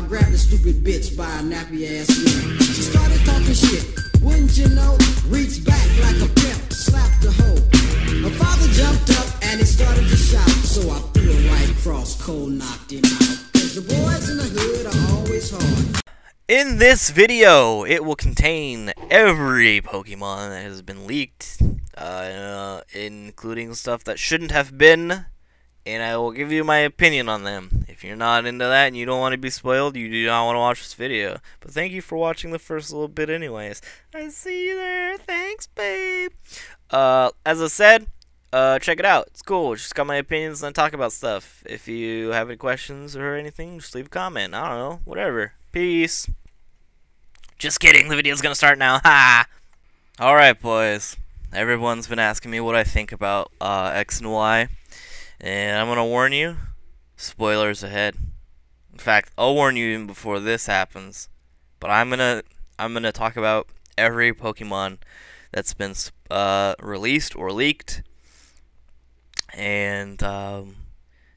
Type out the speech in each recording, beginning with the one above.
grabbed the stupid bitch by a nappy ass ear. She started talking shit, wouldn't you know? Reached back like a pimp, slapped the hoe. Her father jumped up and he started to shout, so I threw a right cross, cold knocked him out. Cause the boys in the hood are always hard. In this video, it will contain every Pokemon that has been leaked, including stuff that shouldn't have been, and I will give you my opinion on them. If you're not into that and you don't want to be spoiled, you do not want to watch this video. But thank you for watching the first little bit anyways. I see you there. Thanks, babe. As I said, check it out. It's cool. Just got my opinions and I talk about stuff. If you have any questions or anything, just leave a comment. I don't know. Whatever. Peace. Just kidding. The video's gonna start now. Ha! Alright, boys. Everyone's been asking me what I think about X and Y. And I'm gonna warn you. Spoilers ahead. In fact, I'll warn you even before this happens. But I'm gonna talk about every Pokemon that's been released or leaked. And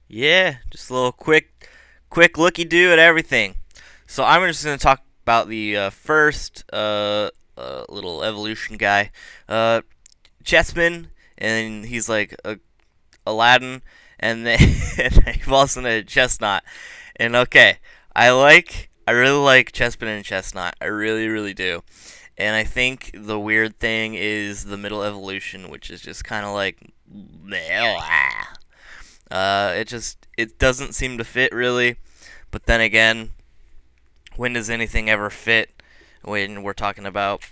yeah, just a little quick looky-do at everything. So I'm just gonna talk about the first little evolution guy, Chessman, and he's like Aladdin, and then he falls into a chestnut. And okay, I really like Chessman and Chestnut. I really do. And I think the weird thing is the middle evolution, which is just kind of like, it doesn't seem to fit really. But then again, when does anything ever fit when we're talking about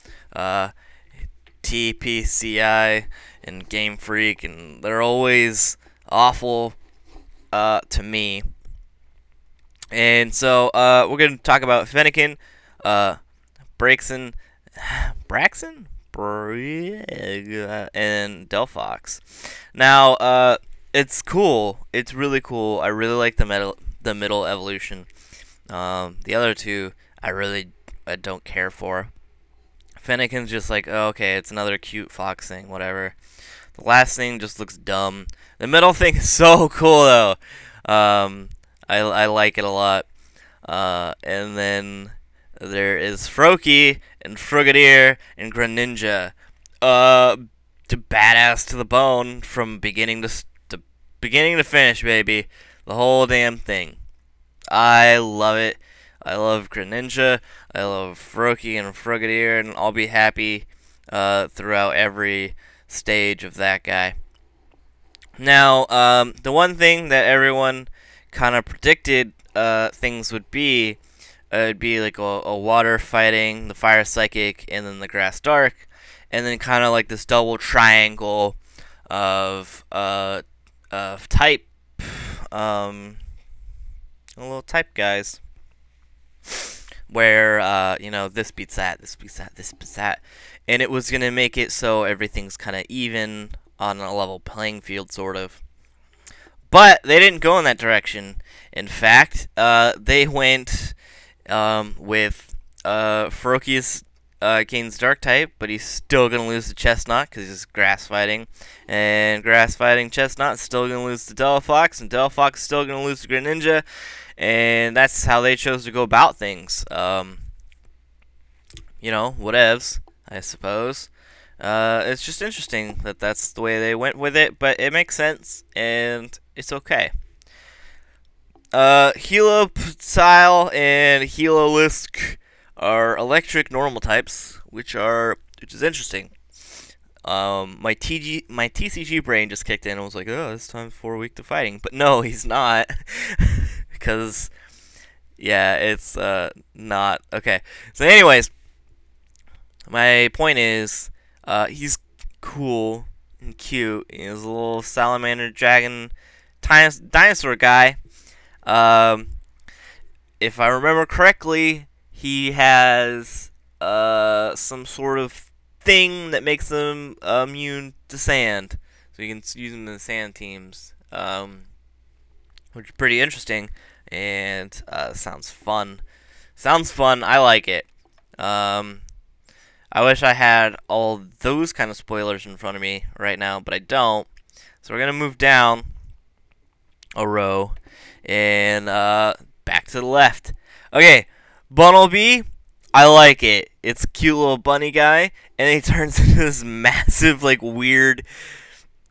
TPCI and Game Freak, and they're always awful to me. And so we're going to talk about Fennekin, Braxton, and Delphox. Now, it's cool. It's really cool. I really like the middle evolution. The other two, I don't care for. Fennekin's just like, oh, okay, it's another cute fox thing, whatever. The last thing just looks dumb. The middle thing is so cool, though. I like it a lot. And then there is Froakie and Frogadier and Greninja. Badass to the bone from beginning to finish, baby. The whole damn thing. I love it. I love Greninja. I love Froakie and Frogadier, and I'll be happy throughout every stage of that guy. Now, the one thing that everyone kind of predicted things would be, it'd be like a water fighting, the fire psychic, and then the grass dark, and then kind of like this double triangle of type, little type guys, where you know, this beats that, this beats that, this beats that, and it was gonna make it so everything's kind of even on a level playing field, sort of. But they didn't go in that direction. In fact, they went with Froakie's gains dark type, but he's still gonna lose to Chestnut because he's grass fighting, and grass fighting Chestnut is still gonna lose to Delphox, and Delphox is still gonna lose to Greninja, and that's how they chose to go about things. You know, whatevs, I suppose. It's just interesting that that's the way they went with it, but it makes sense, and it's okay. Heloptile and Helolisk are electric normal types, which is interesting. My TCG brain just kicked in and was like, oh, this time's 4 weeks to fighting. But no, he's not. Because, yeah, it's not. Okay. So anyways, my point is, he's cool and cute. He's a little salamander dragon dinosaur guy. If I remember correctly, he has some sort of thing that makes him immune to sand, so you can use him in the sand teams, which is pretty interesting, and sounds fun. Sounds fun. I like it. I wish I had all those kind of spoilers in front of me right now, but I don't. So we're gonna move down a row and back to the left. Okay, Bunnelby, I like it. It's a cute little bunny guy, and he turns into this massive, like, weird,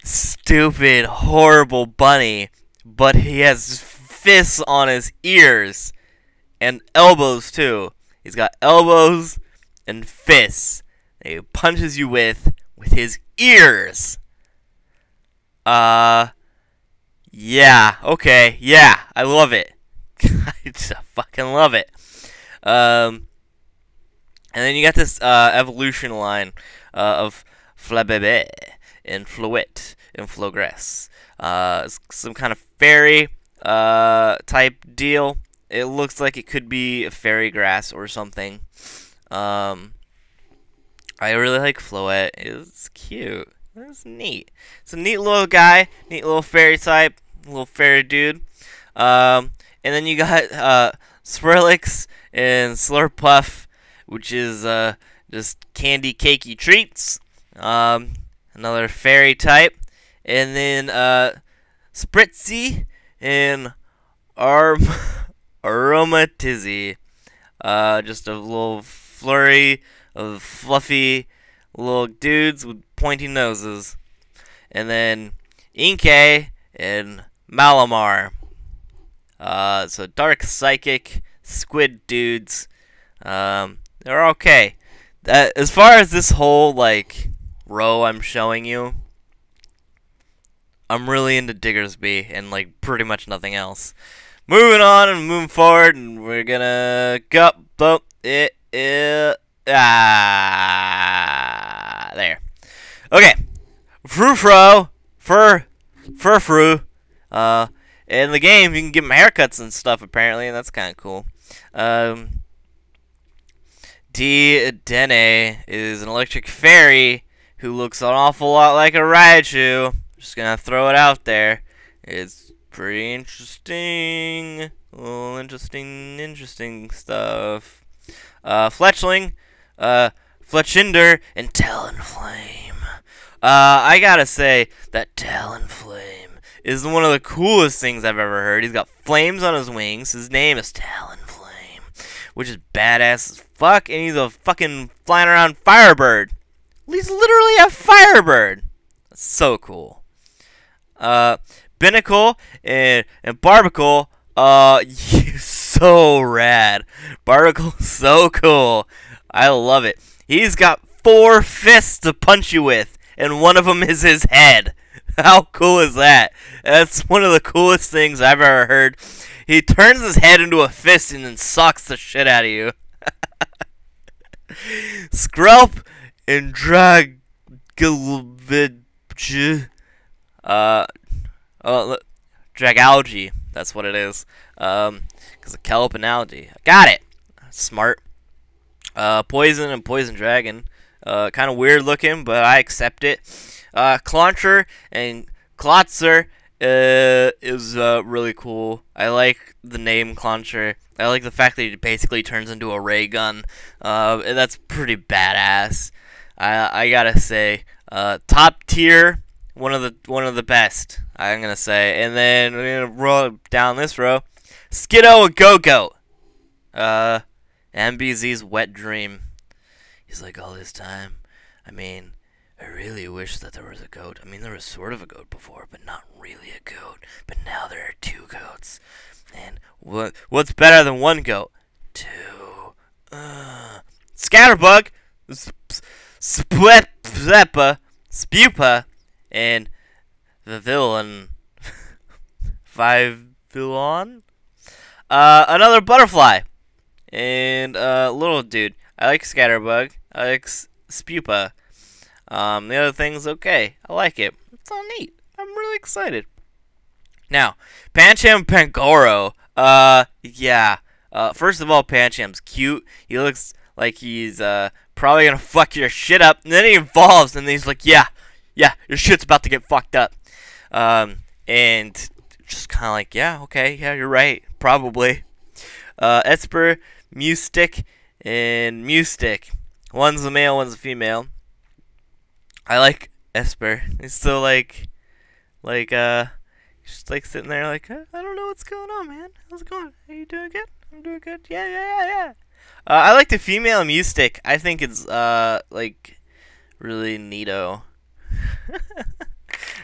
stupid, horrible bunny, but he has fists on his ears and elbows too. He's got elbows and fists that he punches you with his ears. Yeah, okay, yeah, I love it. I just fucking love it. And then you got this evolution line of Flabebe and Floet and Flogress. Some kind of fairy type deal. It looks like it could be a fairy grass or something. I really like Floet. It's cute. It's neat. It's a neat little guy, neat little fairy type, little fairy dude. And then you got Swirlix and Slurpuff, which is just candy cakey treats. Another fairy type. And then Spritzy and Aromatizzy. Just a little flurry of fluffy little dudes with pointy noses. And then Inkay and Malamar. So dark psychic squid dudes. They're okay. As far as this whole like row I'm showing you, I'm really into Diggersby and like pretty much nothing else. Moving on and moving forward, and we're gonna go. There. Okay. Frou-Frou. Fur-Frou. In the game, you can give them haircuts and stuff, apparently, and that's kind of cool. Dene is an electric fairy who looks an awful lot like a Raichu. Just gonna throw it out there. It's pretty interesting. A little interesting stuff. Fletchling, Fletchinder, and Talonflame. I gotta say that Talonflame is one of the coolest things I've ever heard. He's got flames on his wings. His name is Talonflame, which is badass as fuck, and he's a fucking flying around Firebird. He's literally a Firebird. That's so cool. Binnacle and Barbicle, so rad. Barbicle's so cool. I love it. He's got 4 fists to punch you with, and one of them is his head. How cool is that? That's one of the coolest things I've ever heard. He turns his head into a fist and then sucks the shit out of you. Skrelp and Dragalge. That's what it is. Because of kelp and algae. Got it. Smart. Poison and Poison Dragon. Kind of weird looking, but I accept it. Clauncher and Klotzer is really cool. I like the name Clauncher. I like the fact that he basically turns into a ray gun. That's pretty badass. I gotta say, top tier, one of the best. I'm gonna say, and then we're gonna roll down this row. Skiddo and Go-Goat. MBZ's wet dream. He's like, all this time, I mean, I really wish that there was a goat. I mean, there was sort of a goat before, but not really a goat. But now there are 2 goats. And what's better than 1 goat? 2. Scatterbug, Spupa, and the villain. 5 villain? Another butterfly. And little dude. I like Scatterbug. I like Spupa. The other thing's okay. I like it. It's all neat. I'm really excited. Now, Pancham Pangoro. Yeah. First of all, Pancham's cute. He looks like he's probably gonna fuck your shit up. And then he evolves, and he's like, yeah, your shit's about to get fucked up. And just kind of like, yeah, okay, yeah, you're right, probably. Esper, Mewstick, and Mewstick. One's a male, one's a female. I like Esper. He's so just like sitting there like, I don't know what's going on, man. How's it going? Are you doing good? I'm doing good. Yeah, yeah, yeah, yeah. I like the female Mystic. I think it's like really neato.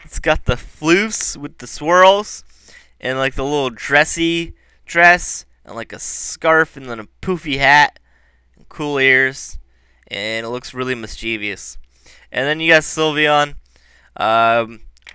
It's got the floofs with the swirls and like the little dressy dress and like a scarf and then a poofy hat and cool ears, and it looks really mischievous. And then you got Sylveon.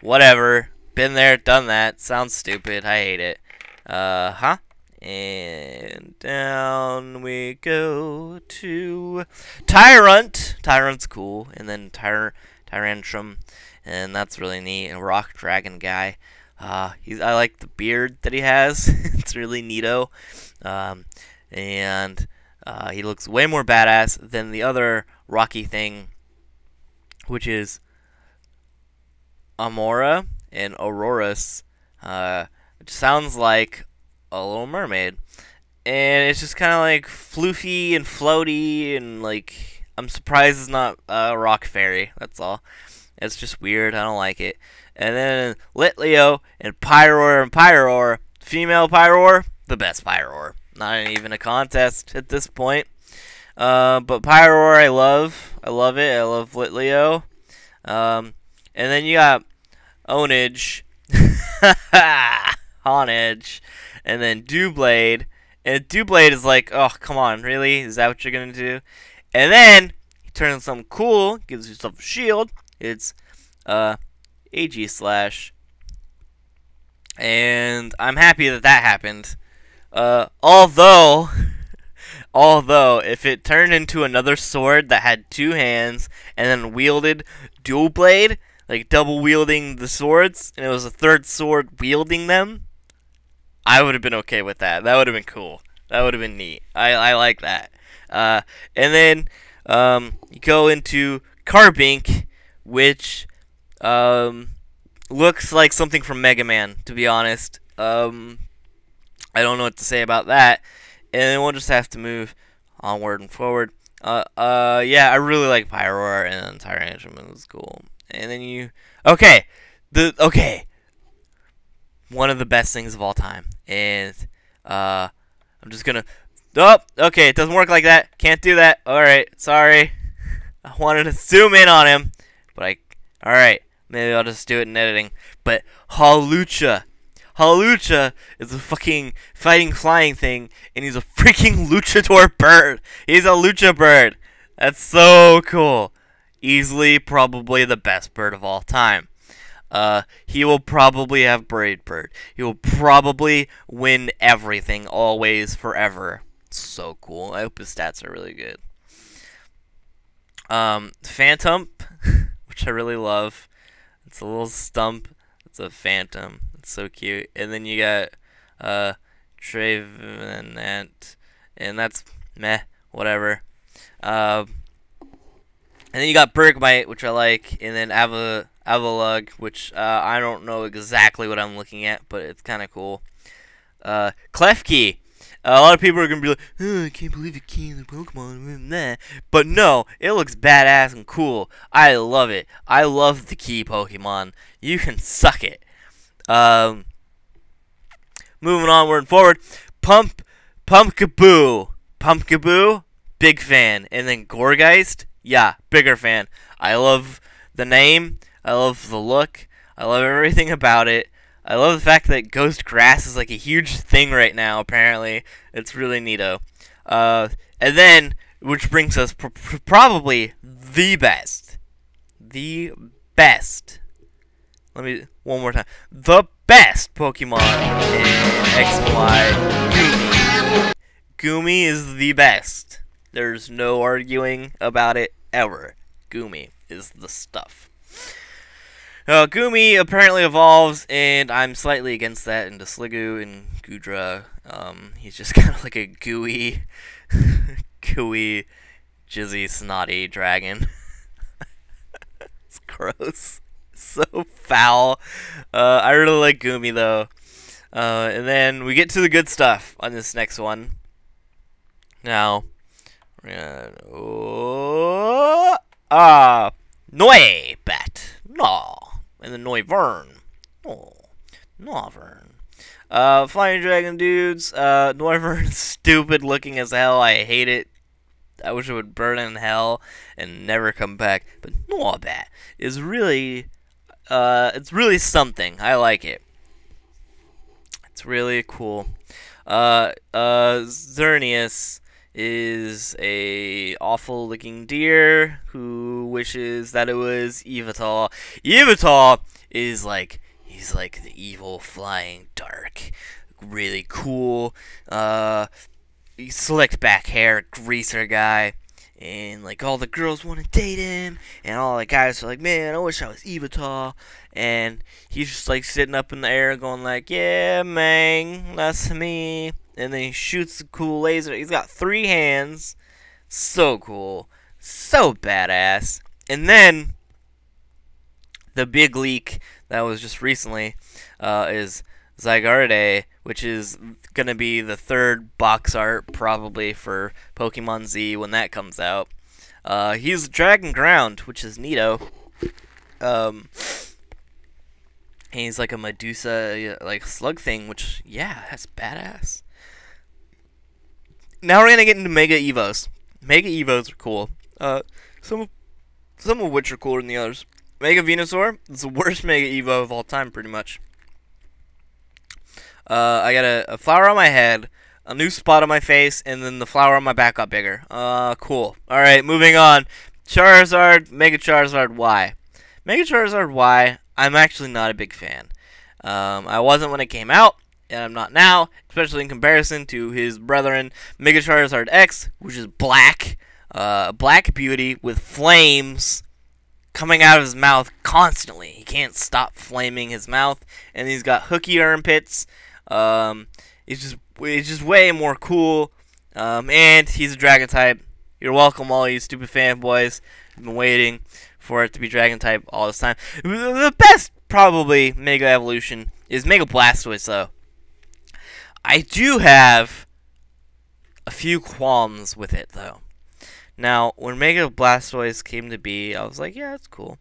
Whatever. Been there, done that. Sounds stupid. I hate it. Huh? And down we go to Tyrant. Tyrant's cool. And then Tyrantrum. And that's really neat. And Rock Dragon guy. I like the beard that he has. It's really neato. And he looks way more badass than the other Rocky thing, which is Amora and Auroras, which sounds like a Little Mermaid. And it's just kind of like floofy and floaty, and like, I'm surprised it's not a rock fairy, that's all. It's just weird, I don't like it. And then Litleo and Pyroar, female Pyroar, the best Pyroar. Not even a contest at this point. But Pyroar I love it, I love Litleo. And then you got Onage, Honage, and then Doublade. And Doublade is like, oh, come on, really? Is that what you're going to do? And then he turns something cool, gives yourself a shield. It's AG Slash. And I'm happy that that happened. Although, if it turned into another sword that had two hands and then wielded dual blade, like double wielding the swords, and it was a third sword wielding them, I would have been okay with that. That would have been cool. That would have been neat. I like that. And then you go into Carbink, which looks like something from Mega Man, to be honest. I don't know what to say about that. And then we'll just have to move onward and forward. Yeah, I really like Pyroar, and Tyrantrum is cool. And then you... Okay! One of the best things of all time. And, I'm just gonna... Oh! Okay, it doesn't work like that. Can't do that. Alright, sorry. I wanted to zoom in on him. But Alright, maybe I'll just do it in editing. But, Hawlucha. Hawlucha is a fucking fighting flying thing, and he's a freaking luchador bird. He's a lucha bird. That's so cool. Easily, probably the best bird of all time. He will probably have Braid Bird. He will probably win everything, always, forever. So cool. I hope his stats are really good. Phantom, which I really love. It's a little stump. It's a phantom. It's so cute. And then you got Trevenant, and that's meh, whatever. And then you got Bergmite, which I like, and then Avalugg, which I don't know exactly what I'm looking at, but it's kind of cool. Klefki. A lot of people are going to be like, oh, I can't believe it came to Pokemon. But no, it looks badass and cool. I love it. I love the key Pokemon. You can suck it. Moving onward and forward. Pumpkaboo. Pumpkaboo, big fan. And then Gourgeist, yeah, bigger fan. I love the name. I love the look. I love everything about it. I love the fact that Ghost Grass is like a huge thing right now, apparently. It's really neato. And then, which brings us probably the best. The best. Let me, one more time. The best Pokemon in X and Y, Goomy. Goomy is the best. There's no arguing about it ever. Goomy is the stuff. Goomy apparently evolves, and I'm slightly against that, into Sliggoo and Goodra. He's just kind of like a gooey, jizzy, snotty dragon. It's gross. So foul. I really like Goomy, though. And then we get to the good stuff on this next one. Now, we're gonna... Noibat. No. And the Noivern. Oh, Noivern. Flying Dragon dudes. Noivern, stupid looking as hell. I hate it. I wish it would burn in hell and never come back. But Noibat is really, it's really something. I like it. It's really cool. Xerneas is a awful looking deer who wishes that it was Yveltal. Yveltal is like, he's like the evil flying dark, really cool, slicked back hair, greaser guy, and like all the girls want to date him, and all the guys are like, man, I wish I was Yveltal. And he's just like sitting up in the air going like, yeah, man, that's me. And then he shoots a cool laser. He's got 3 hands. So cool. So badass. And then the big leak that was just recently is Zygarde, which is going to be the 3rd box art probably for Pokemon Z when that comes out. He's Dragon Ground, which is neato. And he's like a Medusa, like slug thing, which, yeah, that's badass. Now we're gonna get into Mega Evos. Mega Evos are cool. Some of which are cooler than the others. Mega Venusaur is the worst Mega Evo of all time, pretty much. I got a flower on my head, a new spot on my face, and then the flower on my back got bigger. Cool. Alright, moving on. Charizard, Mega Charizard Y. Mega Charizard Y, I'm actually not a big fan. I wasn't when it came out, and I'm not now, especially in comparison to his brethren, Mega Charizard X, which is black. Black beauty with flames coming out of his mouth constantly. He can't stop flaming his mouth, and he's got hooky armpits. It's just way more cool. And he's a dragon type. You're welcome, all you stupid fanboys. I've been waiting for it to be dragon type all this time. The best probably Mega Evolution is Mega Blastoise, though. I do have a few qualms with it, though. Now, when Mega Blastoise came to be, I was like, yeah, it's cool.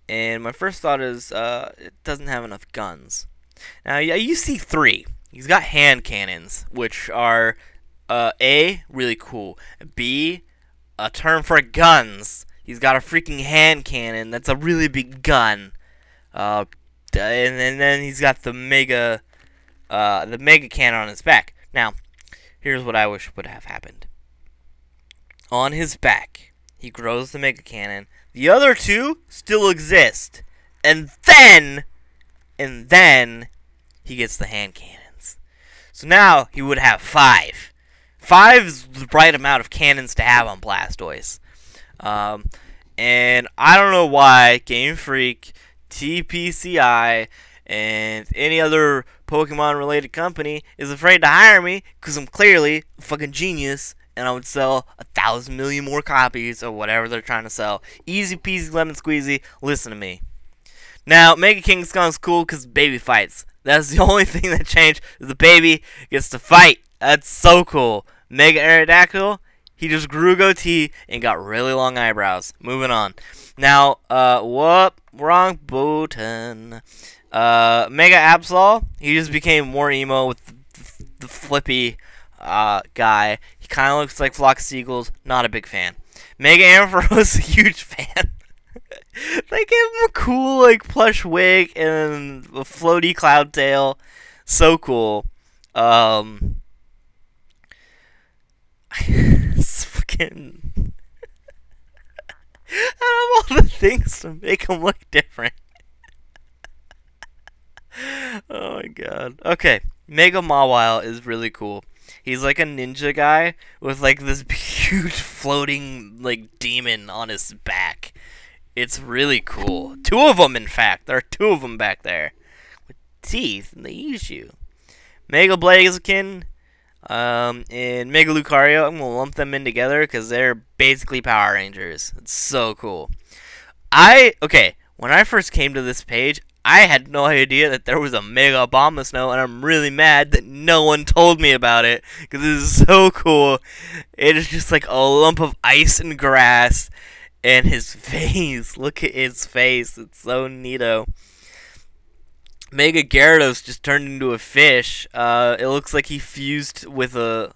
And my first thought is, it doesn't have enough guns. Now, you see 3. He's got hand cannons, which are, A, really cool. B, a term for guns. He's got a freaking hand cannon. That's a really big gun. And then he's got the mega cannon on his back. Now, here's what I wish would have happened. On his back, he grows the mega cannon. The other 2 still exist. And then he gets the hand cannons. So now he would have 5. 5 is the right amount of cannons to have on Blastoise. And I don't know why Game Freak, TPCI, and any other Pokemon-related company is afraid to hire me, because I'm clearly a fucking genius, and I would sell 1,000 million more copies of whatever they're trying to sell. Easy peasy lemon squeezy, listen to me. Now, Mega King Skunk's cool because baby fights. That's the only thing that changed, is the baby gets to fight. That's so cool. Mega Aerodactyl, he just grew a goatee and got really long eyebrows. Moving on. Now, whoop, wrong button. Mega Absol, he just became more emo with the flippy guy. He kind of looks like Flock of Seagulls. Not a big fan. Mega Ampharos, a huge fan. They gave him a cool, like, plush wig and a floaty cloud tail. So cool. It's fucking... I have all the things to make him look different. Oh my god. Okay, Mega Mawile is really cool. He's like a ninja guy with like this huge floating like demon on his back. It's really cool. 2 of them, in fact. There are 2 of them back there with teeth, and they eat you. Mega Blaziken and Mega Lucario. I'm gonna lump them in together because they're basically Power Rangers. It's so cool. Okay, when I first came to this page, I had no idea that there was a Mega Abomasnow, and I'm really mad that no one told me about it, because it is so cool. It is just like a lump of ice and grass, and his face, look at his face, it's so neato. Mega Gyarados just turned into a fish. It looks like he fused with Illumion,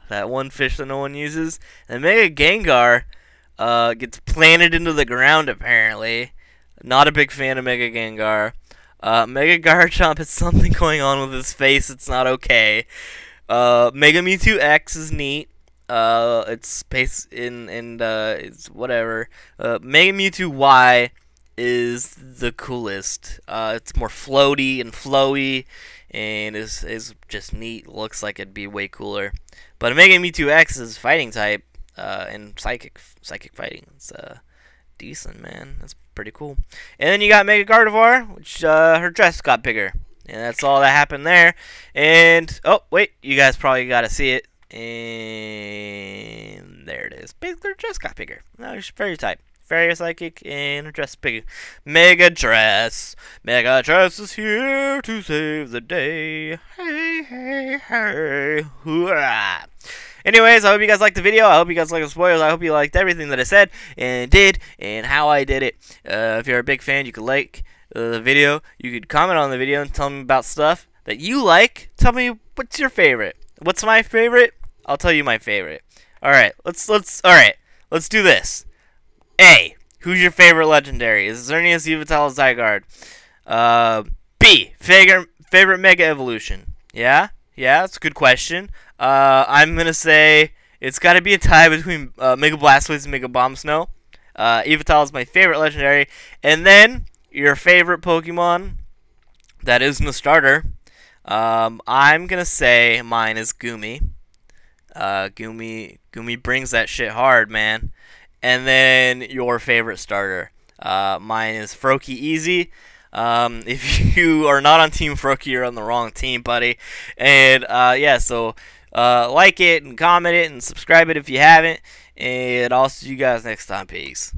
that one fish that no one uses. And Mega Gengar gets planted into the ground apparently. Not a big fan of Mega Gengar. Mega Garchomp has something going on with his face. It's not okay. Mega Mewtwo X is neat. It's space it's whatever. Mega Mewtwo Y is the coolest. It's more floaty and flowy, and is just neat. Looks like it'd be way cooler. But Mega Mewtwo X is fighting type, and psychic fighting. It's decent, man. That's pretty cool. And then you got Mega Gardevoir, which her dress got bigger, and that's all that happened there. And oh wait, you guys probably got to see it. And there it is. Basically, her dress got bigger. No, she's fairy type. Fairy psychic, and her dress is bigger. Mega Dress. Mega Dress is here to save the day. Hey, hey, hey. Hoorah. Anyways, I hope you guys liked the video. I hope you guys liked the spoilers. I hope you liked everything that I said and did and how I did it. If you're a big fan, you could like the video. You could comment on the video and tell me about stuff that you like. Tell me what's your favorite. What's my favorite? I'll tell you my favorite. Alright, let's do this. A. Who's your favorite legendary? Is Xerneas, Yveltal, Zygarde? B. Favorite Mega Evolution? Yeah, that's a good question. I'm gonna say it's gotta be a tie between Mega Blastoise and Mega Bombsnow. Yveltal is my favorite legendary. And then your favorite Pokemon that isn't a starter. I'm gonna say mine is Goomy. Goomy brings that shit hard, man. And then your favorite starter. Mine is Froakie Easy. If you are not on Team Froakie, you're on the wrong team, buddy. And yeah, so like it and comment it and subscribe it if you haven't. And I'll see you guys next time. Peace.